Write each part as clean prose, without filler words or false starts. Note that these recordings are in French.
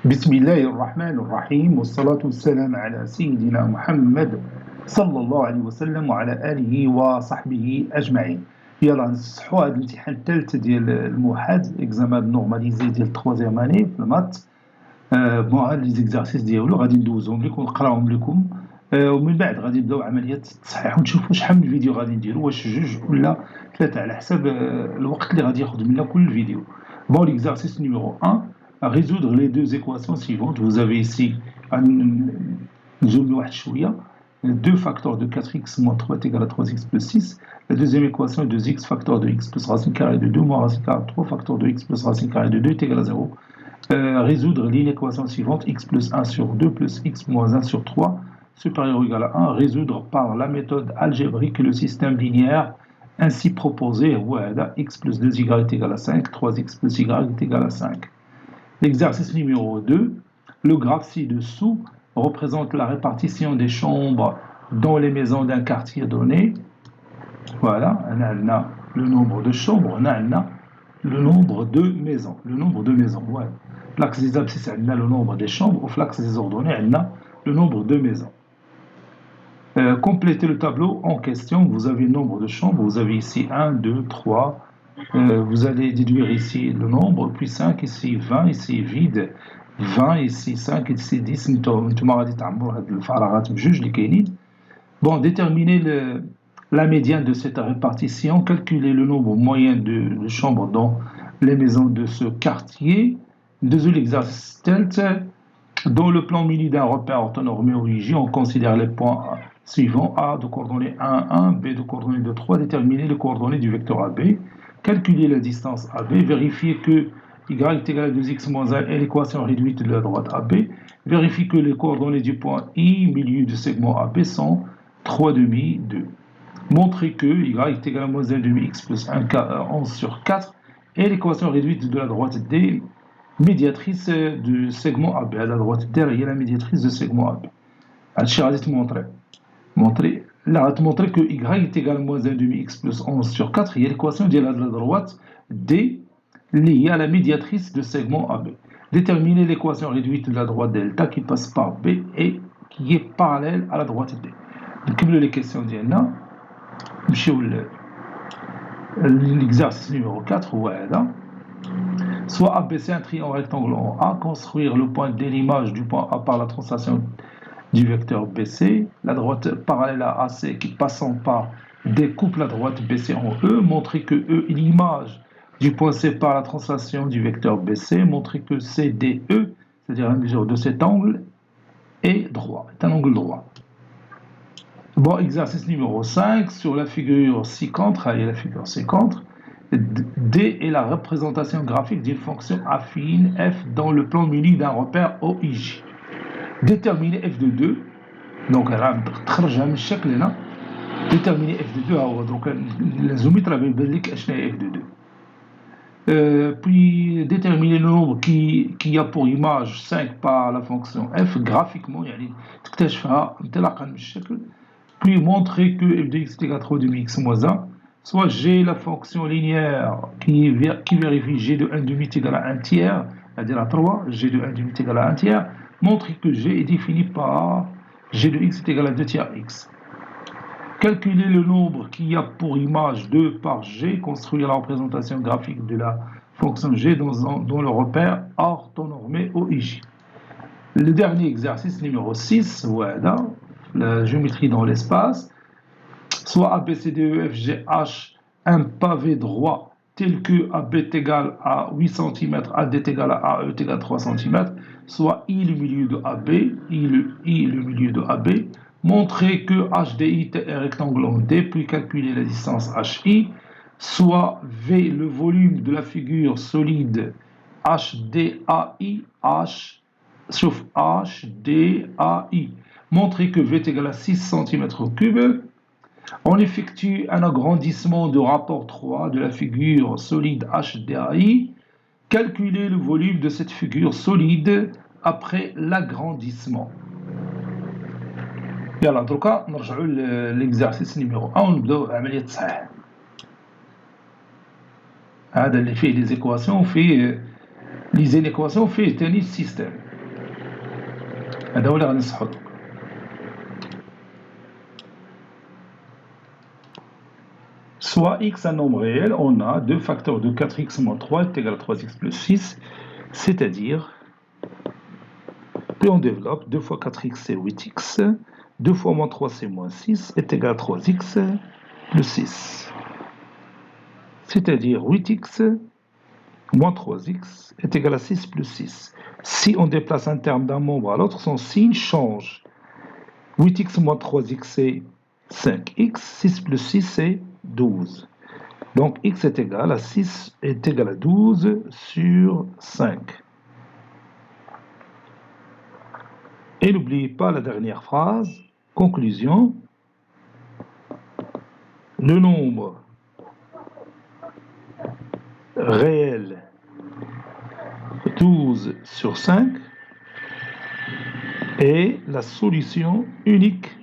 بسم الله الرحمن الرحيم والصلاة والسلام على سيدنا محمد صلى الله عليه وسلم وعلى آله وصحبه أجمعين. يلا نصحوا هذا الامتحان الثالث ديال الموحد اكزامان نورماليزي ديال التخوازيام اني في المات. بون لي زيكزارسيس ديالو غادي ندوزهم لكم ونقراهم لكم، ومن بعد غادي نبداو عملية التصحيح ونشوفوا شحال من فيديو غادي نديرو، واش جوج ولا ثلاثة على حسب الوقت اللي غادي ياخذ منا كل فيديو. Bon, l'exercice numéro 1, à résoudre les deux équations suivantes. Vous avez ici un zoom واحد شوية. 2 facteurs de 4x moins 3 est égal à 3x plus 6. La deuxième équation est 2x facteur de x plus racine carrée de 2 moins racine carrée de 3 facteur de x plus racine carrée de 2 est égal à 0. Résoudre l'équation suivante, x plus 1 sur 2 plus x moins 1 sur 3 supérieur ou égal à 1. Résoudre par la méthode algébrique le système linéaire ainsi proposé, x plus 2y est égal à 5, 3x plus y est égal à 5. L'exercice numéro 2, le graphe ci-dessous représente la répartition des chambres dans les maisons d'un quartier donné. Voilà, on a le nombre de chambres, on a le nombre de maisons. Ouais. L'axe des abscisses, on a le nombre des chambres, ou l'axe des ordonnées, on a le nombre de maisons. Complétez le tableau en question. Vous avez le nombre de chambres. Vous avez ici 1, 2, 3. Vous allez déduire ici le nombre, puis 5, ici 20, ici vide. 20, ici 5, ici 10. Bon, déterminez la médiane de cette répartition. Calculez le nombre moyen de chambres dans les maisons de ce quartier. Deuxième exercice, dans le plan mini d'un repère orthonormé origine, on considère les points suivants: A de coordonnées 1, 1, B de coordonnées de 3, déterminer les coordonnées du vecteur AB, calculer la distance AB, vérifier que y est égal à 2x moins 1 est l'équation réduite de la droite AB, vérifier que les coordonnées du point I, milieu du segment AB, sont 3 demi, 2. Montrer que y est égal à moins 1 demi x plus 1, 11 sur 4 est l'équation réduite de la droite D, médiatrice du segment AB. À la droite derrière la médiatrice du segment AB. هادشي غادي montrer que y est égal à moins 1 demi x plus 11 sur 4 هي l'équation de la droite D liée à la médiatrice de segment AB. Déterminer l'équation réduite de la droite delta qui passe par B et qui est parallèle à la droite D. نكملوا les questions ديالنا. نمشيو l'exercice numéro 4 هو هذا. Soit ABC un triangle rectangle en A, construire le point de l'image du point A par la translation du vecteur BC, la droite parallèle à AC qui passant par découpe la droite BC en E, montrer que l'image du point C par la translation du vecteur BC, montrer que CDE, c'est-à-dire la mesure de cet angle, est droit, est un angle droit. Bon, exercice numéro 5, sur la figure ci-contre, la figure ci-contre, D est la représentation graphique d'une fonction affine f dans le plan muni d'un repère OIJ. Déterminer f de 2. Donc, تخرجها من الشكل هنا. Déterminer f de 2. Donc, الزوميتر بيبان لك اشنا f de 2. Puis, déterminer le nombre qui a pour image 5 par la fonction f graphiquement. يعني تكتشفها انطلاقا من الشكل. Puis, montrer que f de x est égal à 3 demi x moins 1. Soit G, la fonction linéaire qui vérifie G de 1 demi est égal à 1 tiers, c'est-à-dire à 3, G de 1 demi est égal à 1 tiers, montrer que G est défini par G de x est égal à 2 tiers x. Calculer le nombre qui a pour image 2 par G, construire la représentation graphique de la fonction G dans le repère orthonormé OIJ. Le dernier exercice numéro 6, voilà, la géométrie dans l'espace. Soit ABCDEFGH, un pavé droit tel que AB est égal à 8 cm, AD est égal à AE est égal à 3 cm, soit I le milieu de AB, I le milieu de AB, montrer que HDI est un rectangle en D, puis calculer la distance HI, soit V le volume de la figure solide HDAI, sauf HDAI, montrer que V est égal à 6 cm3. On effectue un agrandissement de rapport 3 de la figure solide HDAI. Calculer le volume de cette figure solide après l'agrandissement. يلا دروكا نرجعوا للإكزارسيس نيميرو 1 ونبداو عملية التصحيح. هذا اللي فيه لي زيكواسيون فيه لي زينيكواسيون فيه ثاني السيستم. هذا هو اللي غادي نصحو. Soit x un nombre réel, on a 2 facteurs de 4x moins 3 est égal à 3x plus 6, c'est-à-dire, puis on développe, 2 fois 4x c'est 8x, 2 fois moins 3 c'est moins 6, est égal à 3x plus 6. C'est-à-dire 8x moins 3x est égal à 6 plus 6. Si on déplace un terme d'un nombre à l'autre, son signe change. 8x moins 3x c'est 5x, 6 plus 6 c'est 12. Donc x est égal à 6 est égal à 12 sur 5. Et n'oubliez pas la dernière phrase. Conclusion. Le nombre réel 12 sur 5 est la solution unique.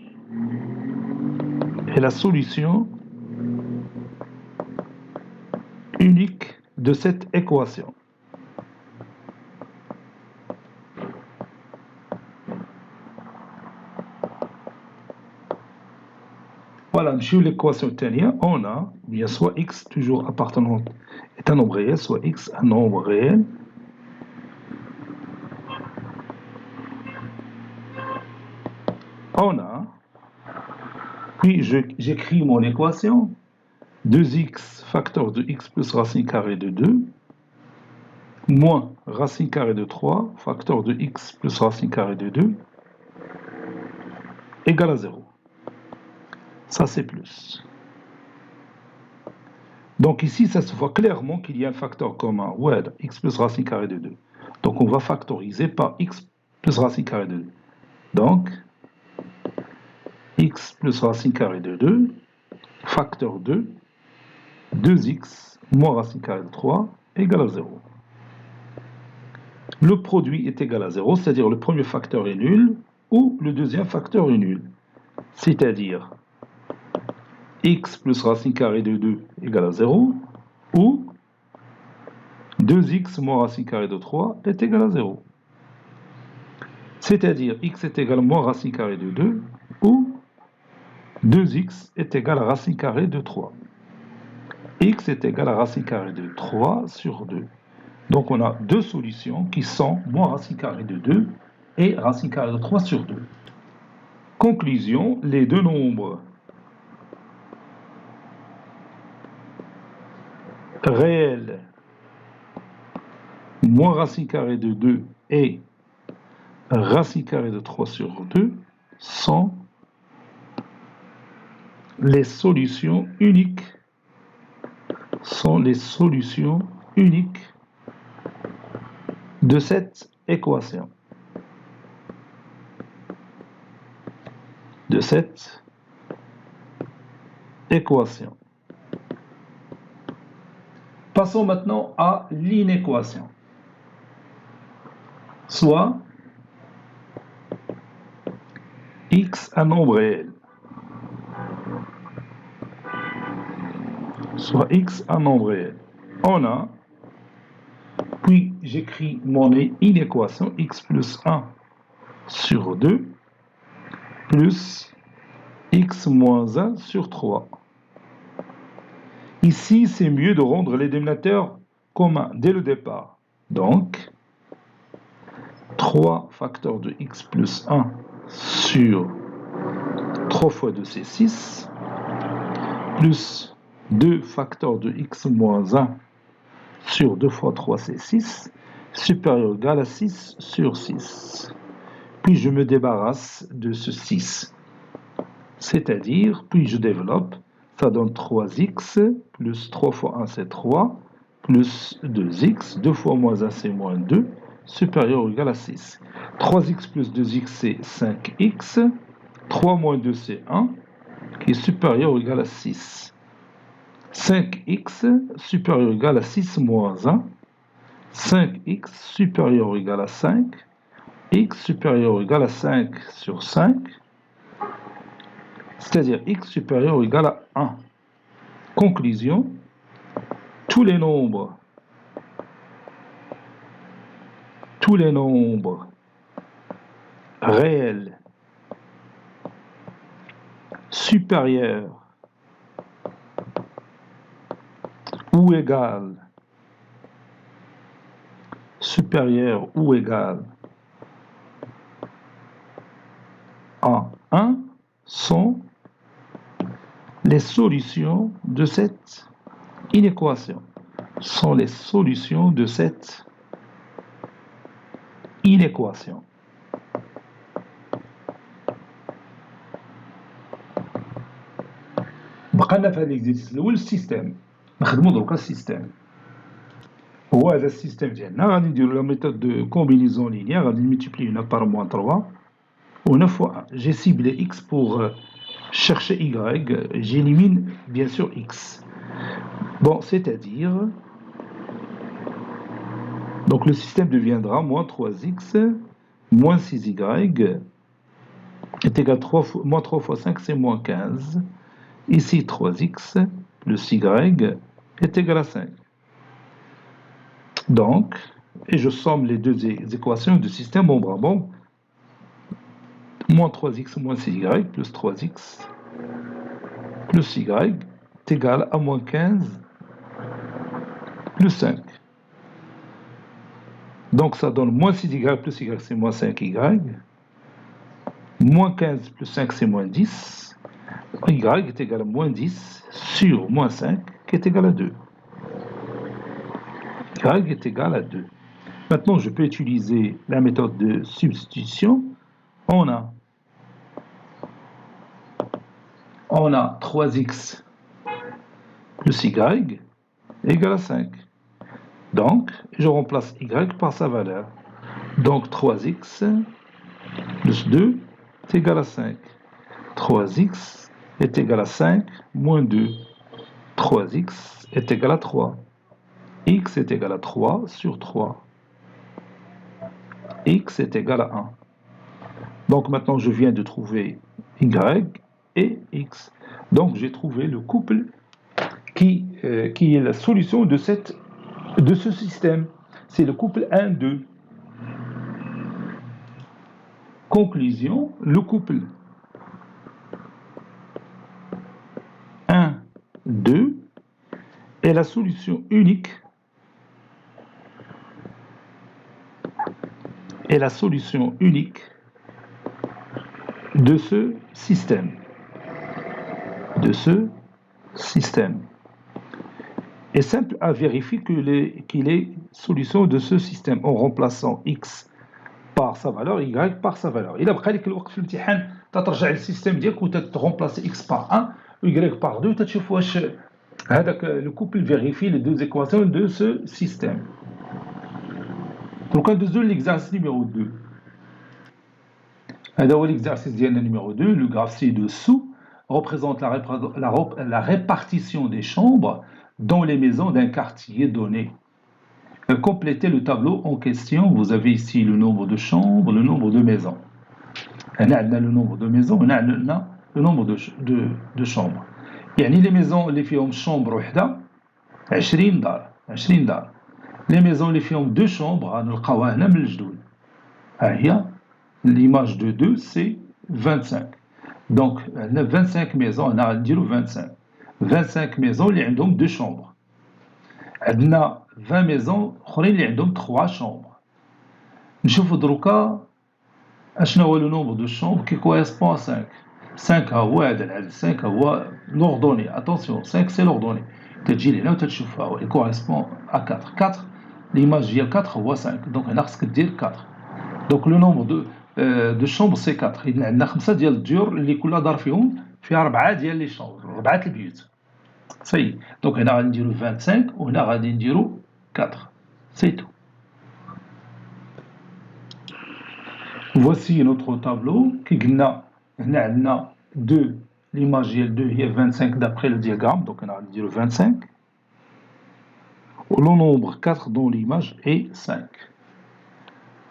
Et la solution unique de cette équation. Voilà, sur l'équation italienne, on a bien soit x toujours appartenant est un nombre réel, soit x un nombre réel. On a, puis j'écris mon équation, 2x facteur de x plus racine carrée de 2, moins racine carrée de 3, facteur de x plus racine carrée de 2, égale à 0. Ça, c'est plus. Donc ici, ça se voit clairement qu'il y a un facteur commun, ouais, x plus racine carrée de 2. Donc on va factoriser par x plus racine carrée de 2. Donc, x plus racine carrée de 2, facteur 2, 2x moins racine carrée de 3, égale à 0. Le produit est égal à 0, c'est-à-dire le premier facteur est nul, ou le deuxième facteur est nul. C'est-à-dire x plus racine carrée de 2 égale à 0, ou 2x moins racine carrée de 3 est égal à 0. C'est-à-dire x est égal à moins racine carrée de 2, ou 2x est égal à racine carrée de 3. X est égal à racine carrée de 3 sur 2. Donc on a deux solutions qui sont moins racine carrée de 2 et racine carrée de 3 sur 2. Conclusion, les deux nombres réels moins racine carrée de 2 et racine carrée de 3 sur 2 sont les solutions uniques. De cette équation. Passons maintenant à l'inéquation. Soit x un nombre réel. Soit x un nombre réel. On a, puis j'écris mon inéquation x plus 1 sur 2 plus x moins 1 sur 3. Ici, c'est mieux de rendre les dénominateurs communs dès le départ. Donc, 3 facteurs de x plus 1 sur 3 fois 2, c'est 6, plus 2 facteurs de x moins 1 sur 2 fois 3, c'est 6, supérieur ou égal à 6 sur 6. Puis je me débarrasse de ce 6. C'est-à-dire, puis je développe, ça donne 3x, plus 3 fois 1, c'est 3, plus 2x, 2 fois moins 1, c'est moins 2, supérieur ou égal à 6. 3x plus 2x, c'est 5x, 3 moins 2, c'est 1, qui est supérieur ou égal à 6. 5x supérieur ou égal à 6 moins 1, 5x supérieur ou égal à 5, x supérieur ou égal à 5 sur 5, c'est-à-dire x supérieur ou égal à 1. Conclusion, tous les nombres réel supérieur ou égal à 1 sont les solutions de cette inéquation. بقى في هذا l'exercice الأول السيستم نخدمو دروكا السيستم هو هذا السيستم ديالنا غادي نديرو لا méthode de combinaison linéaire غادي multiplier 1 par moins 3 ou 9 fois 1. J'ai ciblé X pour chercher Y, j'élimine bien sûr X. Bon, c'est-à-dire, donc le système deviendra moins 3X, moins 6Y, est égal à moins 3 fois 5, c'est moins 15. Ici, 3X plus Y est égal à 5. Donc, et je somme les deux équations du système en bras. Bon, moins 3X moins 6Y plus 3X plus Y est égal à moins 15 plus 5. Donc ça donne moins 6Y plus Y, c'est moins 5Y. Moins 15 plus 5, c'est moins 10. Y est égal à moins 10 sur moins 5, qui est égal à 2. Y est égal à 2. Maintenant, je peux utiliser la méthode de substitution. On a 3x plus y égale à 5. Donc, je remplace y par sa valeur. Donc, 3x plus 2 est égal à 5. 3x est égal à 5 moins 2. 3x est égal à 3. X est égal à 3 sur 3. X est égal à 1. Donc, maintenant, je viens de trouver y et x. Donc, j'ai trouvé le couple qui est la solution de ce système. C'est le couple 1-2. Conclusion, le couple 1-2 est la solution unique de ce système. Est simple à vérifier qu'il est solution de ce système en remplaçant x par sa valeur, y par sa valeur. Il a بقى لك الوقت في الامتحان تترجع للسيستم ديالك وتترomplacer x par 1 y par 2 تشوف واش هذاك le couple vérifie les deux équations de ce système. Donc ندوزو l'exercice numéro 2. هذا هو l'exercice ديالنا numéro 2. Le graphe ci-dessous représente la répartition des chambres dans les maisons d'un quartier donné. Complétez le tableau en question. Vous avez ici le nombre de chambres, le nombre de maisons. On a le nombre de maisons, on a le nombre de chambres. يعني les maisons اللي فيهم chambre وحده 20 دار. Les maisons اللي فيهم deux chambres غنلقاوها هنا من الجدول. ها هي l'image de 2 c'est 25. Donc 25 maisons هنا غنديرو 25 maisons اللي عندهم deux chambres. عندنا 20 maisons اخرين اللي عندهم 3 chambres. نشوفوا دروكا اشنا هو لو نومبر دو شومبر كي كوريسبون ا 5. 5 ها هو هذا العدد 5 هو لوردوني. اتونسيون 5 سي لوردوني. تجي لهنا وتتشوفها هو كوريسبون ا 4 ليماج ديال 4 هو 5. دونك هنا خصك دير 4. دونك لو نومبر دو شومبر سي 4. اذا عندنا 5 ديال الديور اللي كل دار فيهم 4 ديال لي شومبر 4 البيوت. سي دونك هنا غادي نديرو 25 وهنا غادي نديرو 4. سي تو. Voici notre tableau qui a 2, l'image de 2 est 25 d'après le diagramme, donc on a dit 25. Le nombre 4 dans l'image est 5.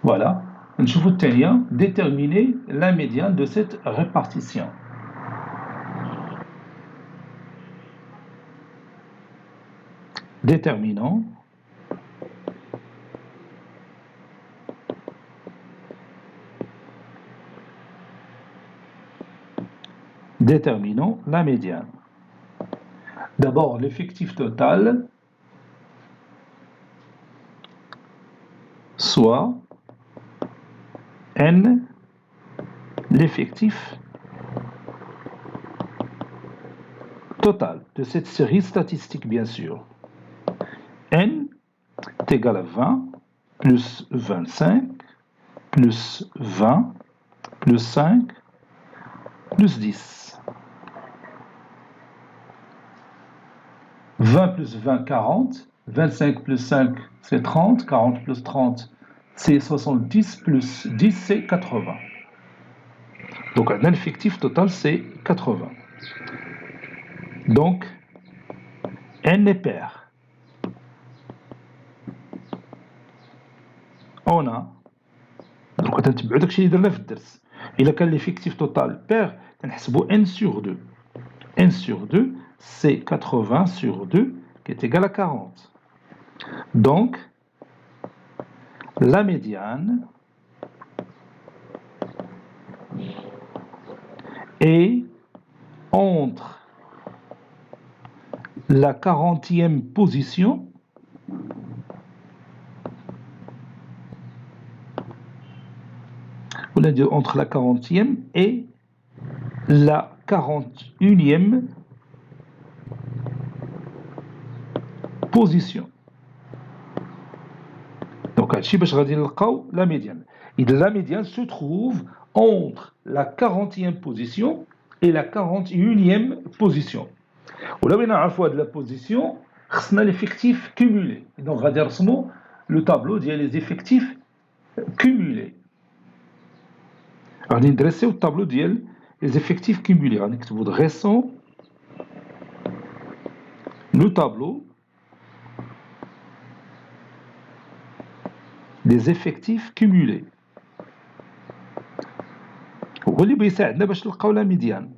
Voilà. Je vous déterminer la médiane de cette répartition. Déterminant Déterminons la médiane. D'abord, l'effectif total, soit N, l'effectif total de cette série statistique, bien sûr. N est égal à 20 plus 25 plus 20 plus 5 plus 10. 20 plus 20, 40. 25 plus 5, c'est 30. 40 plus 30, c'est 70. Plus 10, c'est 80. Donc, l'effectif total, c'est 80. Donc, N est pair. On a, donc تنتبعوا داكشي اللي درنا في الدرس. إلا كان l'effectif total pair, تنحسبوا N sur 2. N sur 2, c'est 80 sur 2, qui est égal à 40. Donc, la médiane est entre la 40e position entre la 40e et la 41e position. Donc, la médiane. Et la médiane se trouve entre la 40e position et la 41e position. ولا بغينا نعرفوا هاد la position, خصنا l'effectif cumulé. Et donc, غادي نرسموا le tableau ديال les effectifs cumulés. غادي ندرسيو الطابلو ديال les effectifs cumulés. غادي نكتبوا dressons le tableau des effectifs cumulés. هو اللي بيساعدنا باش نلقاو لا ميديان.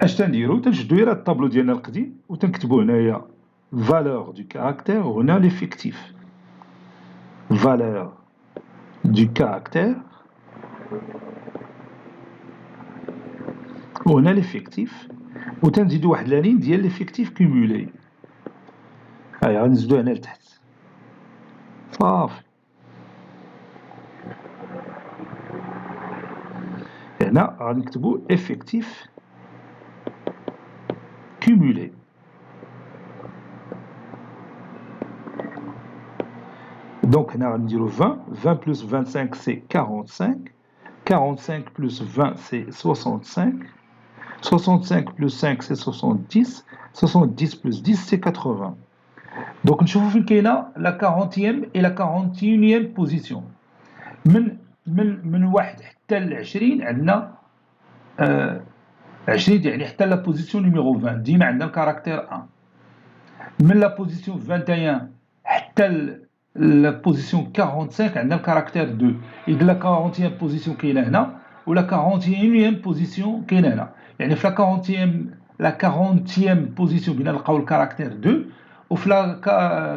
اش تنديرو؟ تنشدو غير هاد الطابلو ديالنا القديم وتنكتبو هنايا valeur du caractère وهنا l'effectif. Valeur du caractère وهنا l'effectif وتنزيدو واحد لا لين ديال l'effectif cumulé. هاي غنزيدو هنا لتحت صافي. هنا غادي نكتبو effectif cumulé. Donc, هنا غنديرو 20. 20 plus 25, c'est 45. 45 plus 20, c'est 65. 65 plus 5, c'est 70. 70 plus 10, c'est 80. Donc, نشوفو فين كاينه la 40e et la 41e position. من 1 حتى ل 20 عندنا 20 يعني حتى la position numéro 20 ديما عندنا الكاركتير 1. من la position 21 حتى la position 45 عندنا الكاركتير 2. إذا la 40e position كاينه هنا و la 41e position كاينه هنا. يعني في la 40e position بينا نلقاو الكاركتير 2 وفي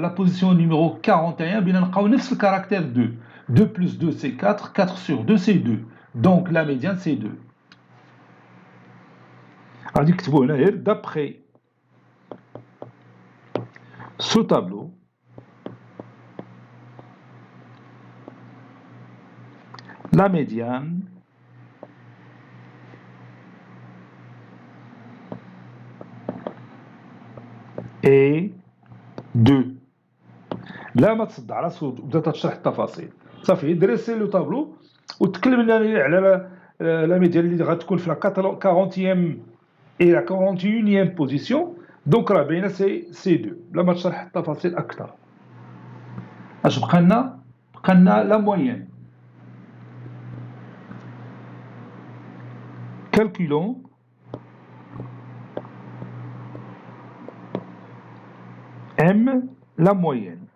la position numéro 41 بينا نلقاو نفس الكاركتير 2. 2 plus 2 c'est 4, 4 sur 2 c'est 2. Donc la médiane c'est 2. غادي نكتبو هنا غير d'après ce tableau la médiane est 2. لا ما تصدع راسك وبدا تشرح التفاصيل صافي دريسي لو طابلو وتكلم لنا على لا ميديان اللي غتكون في لا 40e et la 41e position. دونك راه باينه سي 2 بلا ما تشرح التفاصيل اكثر. اش بقى لنا لا موين. calculons M la moyenne.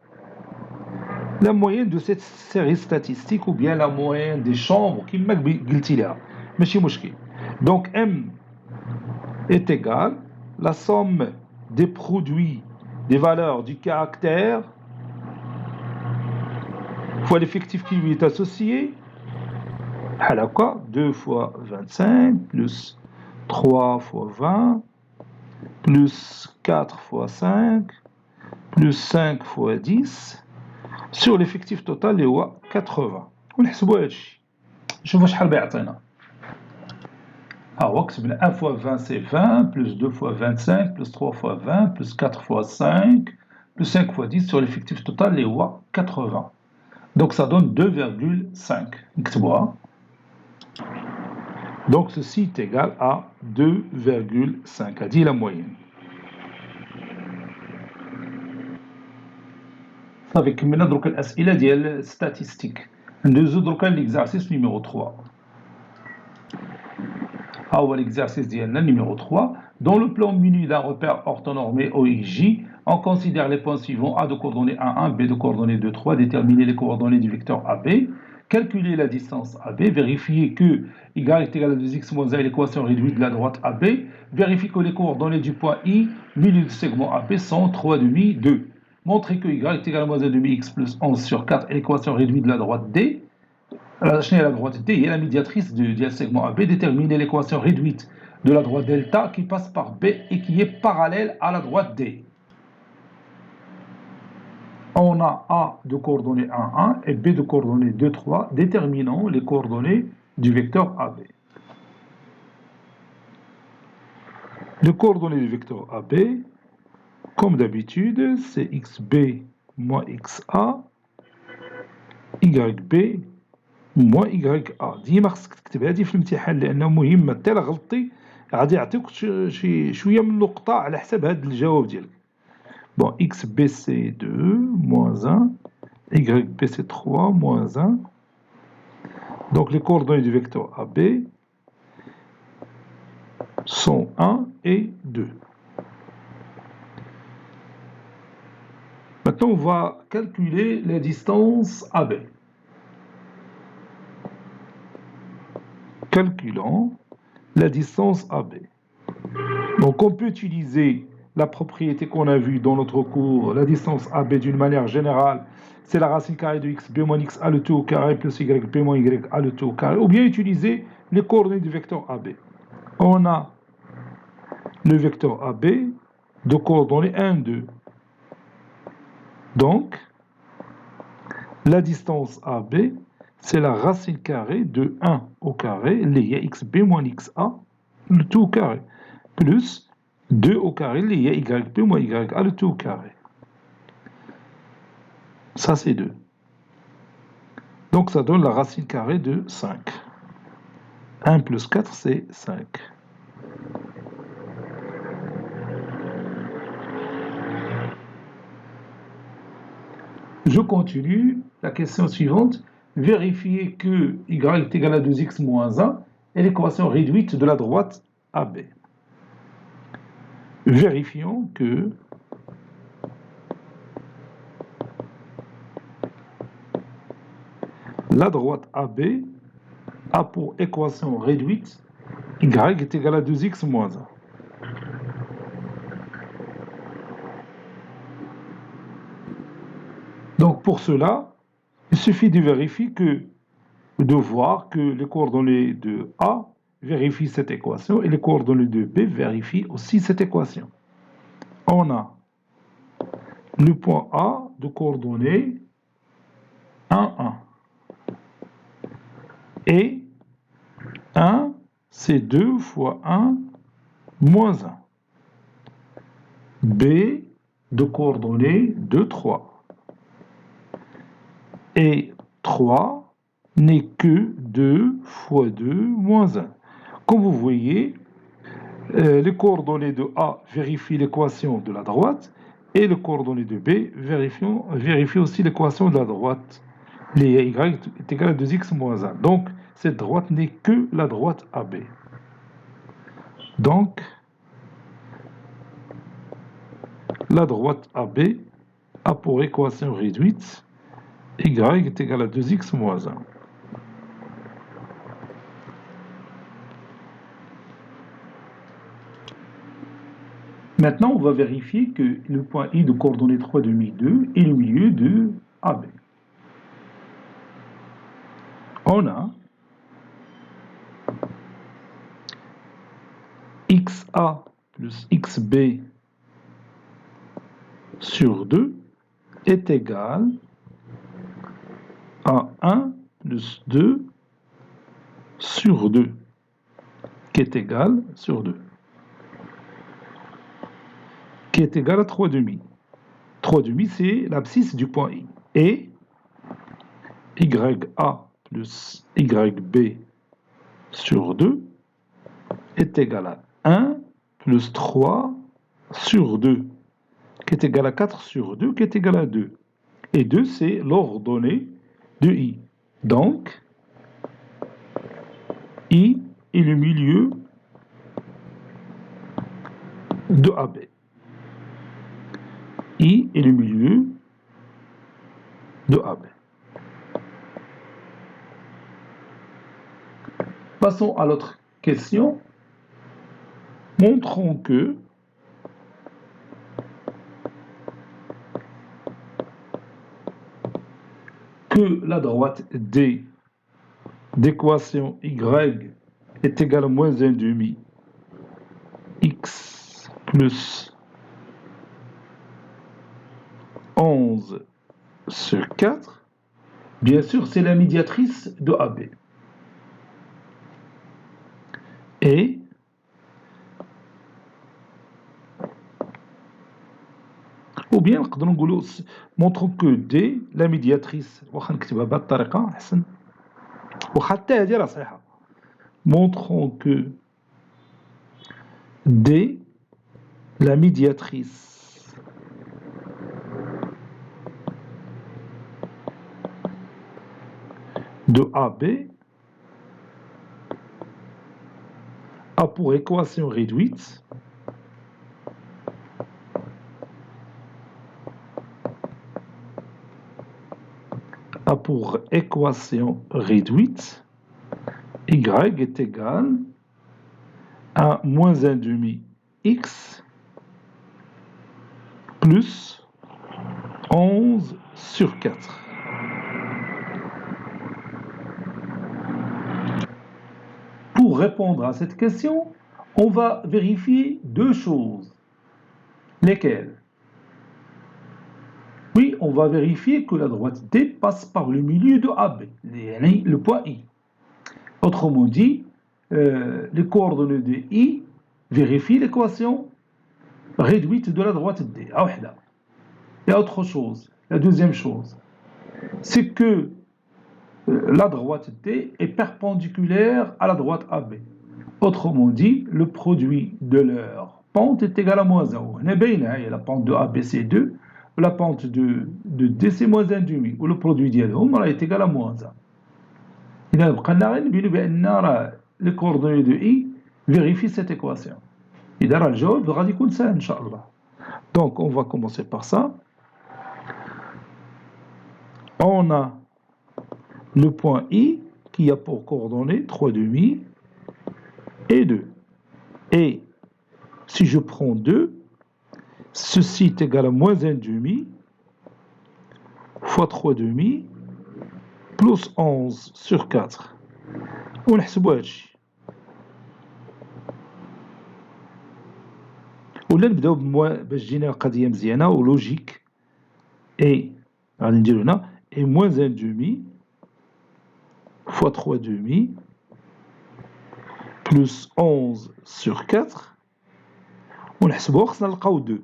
La moyenne de cette série statistique ou bien la moyenne des chambres كما قلتي لها ماشي مشكل. Donc M est égal la somme des produits des valeurs du caractère fois l'effectif qui lui est associé, 2 fois 25 plus 3 fois 20 plus 4 fois 5 plus 5 fois 10 sur l'effectif total اللي هو 80 ونحسبوا هذا الشيء نشوفوا شحال بيعطينا. ها هو كتبنا 1 fois 20 c'est 20 plus 2 fois 25 plus 3 fois 20 plus 4 fois 5 plus 5 fois 10 sur l'effectif total اللي هو 80. Donc ça donne 2,5. نكتبوها. Donc ceci est égal à 2,5. هذه la moyenne. صافي كملنا دروك الأسئلة ديال statistique. ندوزو دروك l'exercice numéro 3. ها هو l'exercice ديالنا numéro 3. Dans le plan menu d'un repère orthonormé OIJ, on considère les points suivants: A de coordonnées 1, 1, B de coordonnées 2, 3, déterminer les coordonnées du vecteur AB, calculer la distance AB, vérifier que y est égal à 2x moins 1 est l'équation réduite de la droite AB, vérifier que les coordonnées du point I, milieu du segment AB, sont 3,5, 2. Montrer que y est égal à moins 1,5x plus 11 sur 4 est l'équation réduite de la droite D. La droite D est la médiatrice du segment AB. Déterminer l'équation réduite de la droite delta qui passe par B et qui est parallèle à la droite D. On a A de coordonnées 1, 1 et B de coordonnées 2, 3. Déterminons les coordonnées du vecteur AB. Les coordonnées du vecteur AB, comme d'habitude, c'est XB moins XA, YB moins YA. ديما خصك تكتب هذه في الامتحان لأنها مهمة. حتى إلا غلطتي غادي يعطيوك شوية من النقطة على حساب هذا الجواب ديالك. Bon, XB c'est 2, moins 1, YB c'est 3, moins 1. Donc les coordonnées du vecteur AB sont 1 et 2. Maintenant, on va calculer la distance AB. Calculons la distance AB. Donc on peut utiliser la propriété qu'on a vue dans notre cours, la distance AB d'une manière générale, c'est la racine carrée de xb moins xa le tout au carré plus yb moins ya le tout au carré, ou bien utiliser les coordonnées du vecteur AB. On a le vecteur AB de coordonnées 1, 2. Donc, la distance AB, c'est la racine carrée de 1 au carré, les xb moins xa, le tout au carré, plus 2 au carré, les yb moins ya, le tout au carré. Ça, c'est 2. Donc, ça donne la racine carrée de 5. 1 plus 4, c'est 5. Je continue. La question suivante. Vérifier que y est égal à 2x moins 1 est l'équation réduite de la droite AB. Vérifions que la droite AB a pour équation réduite y est égal à 2x moins 1. Donc pour cela, il suffit de voir que les coordonnées de A vérifient cette équation et les coordonnées de B vérifient aussi cette équation. On a le point A de coordonnées 1, 1. Et 1, c'est 2 fois 1 moins 1. B de coordonnées 2, 3. Et 3 n'est que 2 fois 2 moins 1. Comme vous voyez, les coordonnées de A vérifient l'équation de la droite et les coordonnées de B vérifient aussi l'équation de la droite. Les y est égal à 2x moins 1. Donc, cette droite n'est que la droite AB. Donc, la droite AB a pour équation réduite y est égal à 2x moins 1. Maintenant, on va vérifier que le point I de coordonnées 3,2 est le milieu de AB. On a XA plus XB sur 2 est égal à 1 plus 2 sur 2, qui est égal sur 2, qui est égal à 3 demi. 3 demi, c'est l'abscisse du point I. Et YA plus YB sur 2 est égal à 1 plus 3 sur 2, qui est égal à 4 sur 2, qui est égal à 2. Et 2, c'est l'ordonnée de I. Donc, I est le milieu de AB. I est le milieu de AB. Passons à l'autre question. Montrons que la droite D d'équation Y est égale à moins 1 demi X plus 11 sur 4, bien sûr, c'est la médiatrice de AB. Et ou bien نقدروا نقولوا montrons que D la médiatrice واخا نكتبها بهذه الطريقه احسن واخا حتى هذه راه صحيحه. Montrons que D la médiatrice de AB a pour équation réduite Y est égal à moins 1 demi X plus 11 sur 4. Pour répondre à cette question, on va vérifier deux choses. Lesquelles? Oui, on va vérifier que la droite D passe par le milieu de AB, le point I. Autrement dit, les coordonnées de I vérifient l'équation réduite de la droite D. Et autre chose, la deuxième chose, c'est que la droite D est perpendiculaire à la droite AB. Autrement dit, le produit de leur pente est égal à moins 1. On est bien, la pente de AB c'est 2, la pente de D c'est moins 1 demi, ou le produit ديالهم est égal à moins 1. إذا بقينا غير نبينوا بأن les coordonnées de I vérifient cette équation. إذا راه الجواب غادي يكون سهل إن شاء الله. Donc on va commencer par ça. On a le point I qui a pour coordonnées 3 demi et 2. Et si je prends 2, ceci est égal à moins 1 demi fois 3 demi plus 11 sur 4. ونحسبوا هادشي. ولا نبداو باش تجينا القضيه مزيانه ولوجيك. اي غادي نديرو هنا et moins 1 demi fois 3 demi plus 11 sur 4 ونحسبوها خصنا نلقاو 2.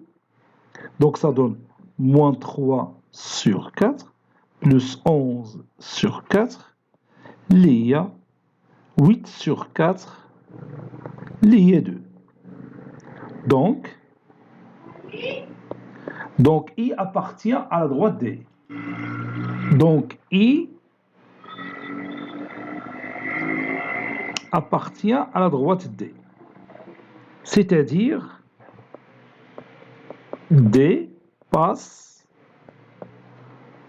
Donc ça donne moins 3 sur 4 plus 11 sur 4 اللي هي 8 sur 4 اللي هي 2. Donc I appartient à la droite D. Donc I appartient à la droite D. C'est-à-dire D passe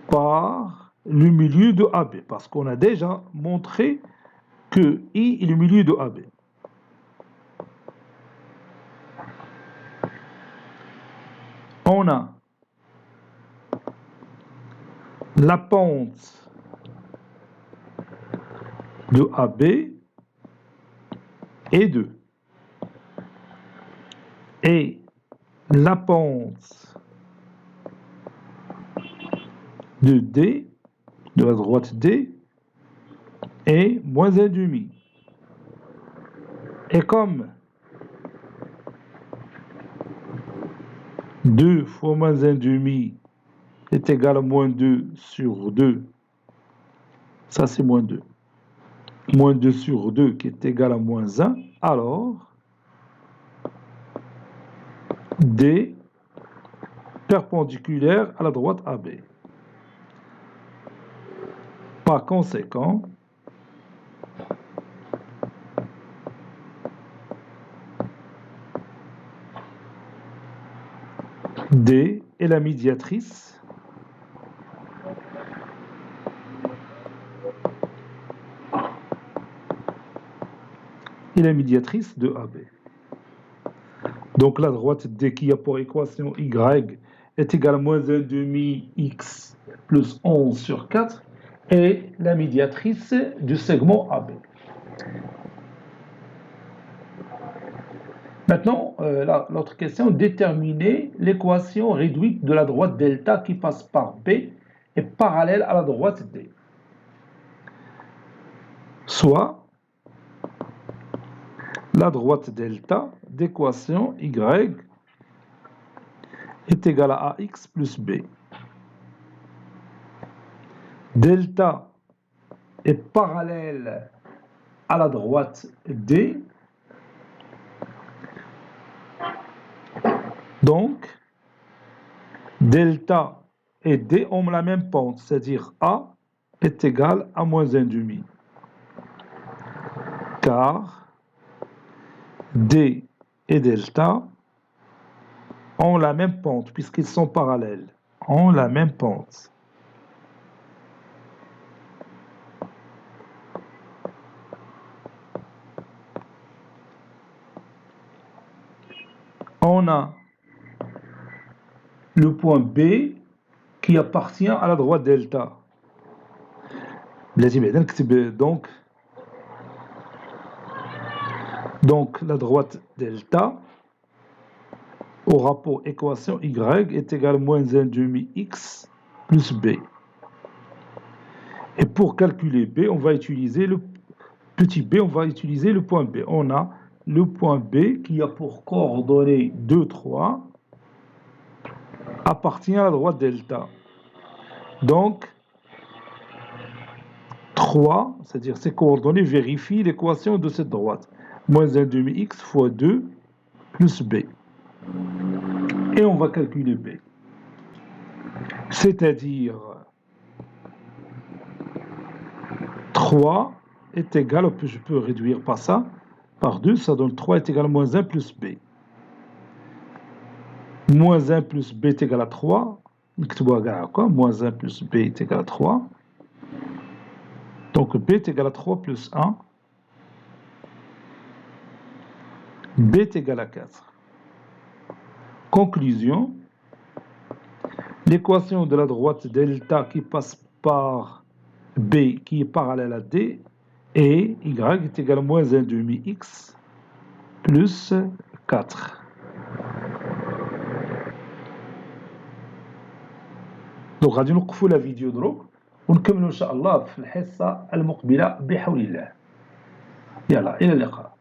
par le milieu de AB, parce qu'on a déjà montré que I est le milieu de AB. On a la pente de AB est 2. Et la pente de D, de la droite D, est moins 1,5. Et comme 2 fois moins 1,5 est égal à moins 2 sur 2, ça c'est moins 2. Moins 2 sur 2 qui est égal à moins 1, alors D perpendiculaire à la droite AB. Par conséquent, D est la médiatrice de AB. Donc la droite D qui a pour équation Y est égale à moins 1,5 x plus 11 sur 4 est la médiatrice du segment AB. Maintenant, l'autre question, déterminer l'équation réduite de la droite delta qui passe par B et parallèle à la droite D. Soit la droite delta d'équation Y est égale à AX plus B. Delta est parallèle à la droite D. Donc, delta et D ont la même pente, c'est-à-dire A est égal à moins 1,5. Car D et delta ont la même pente, puisqu'ils sont parallèles, ont la même pente. On a le point B qui appartient à la droite delta. Donc la droite delta aura pour équation Y est égale à moins 1,5 x plus B. Et pour calculer B, on va utiliser le petit b, on va utiliser le point B. On a le point B qui a pour coordonnées 2, 3, appartient à la droite delta. Donc, 3, c'est-à-dire ces coordonnées vérifient l'équation de cette droite. Moins 1,5 x fois 2 plus B. Et on va calculer B. C'est-à-dire 3 est égal, je peux réduire par ça, par 2, ça donne 3 est égal à moins 1 plus B. Moins 1 plus B est égal à 3. Moins 1 plus B est égal à 3. Donc B est égal à 3 plus 1. B est égal à 4. Conclusion. L'équation de la droite delta qui passe par B qui est parallèle à D et Y est égal à moins 1,5 x plus 4. Donc غادي نوقفوا لا فيديو دروك ونكملوا ان شاء الله في الحصه المقبله بحول الله. يلا الى اللقاء.